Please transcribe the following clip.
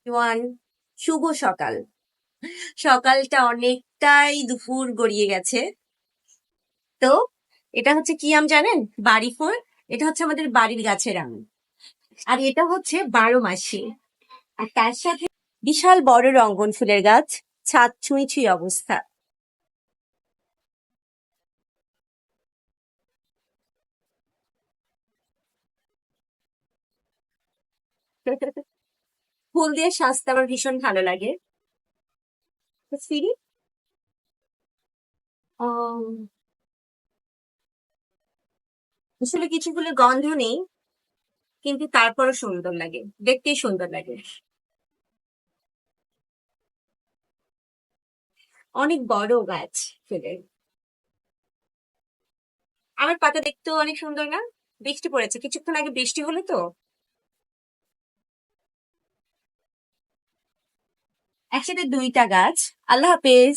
One শুভ সকাল। সকালটা অনেকটাই দুপুর গড়িয়ে গেছে। তো এটা হচ্ছে কি আম জানেন? বাড়ি ফল। এটা হচ্ছে আমাদের বাড়ির গাছের আম। আর এটা হচ্ছে 12 মাসি। আর তার সাথে বিশাল বড় রঙ্গন ফুলের গাছ, ছাদ ছুঁই ছুঁই অবস্থা। ফুল দিয়ে সাজতে আমার ভীষণ ভালো লাগে। ফিরি আসলে কিছু ফুলের গন্ধ নেই, কিন্তু তারপরও সুন্দর লাগে, দেখতেই সুন্দর লাগে। অনেক বড় গাছ ফুলের। আমার পাতা দেখতেও অনেক সুন্দর না? বৃষ্টি পড়েছে, কিছুক্ষণ আগে বৃষ্টি হলো তো। একসাথে দুইটা গাছ। আল্লাহ হাফেজ।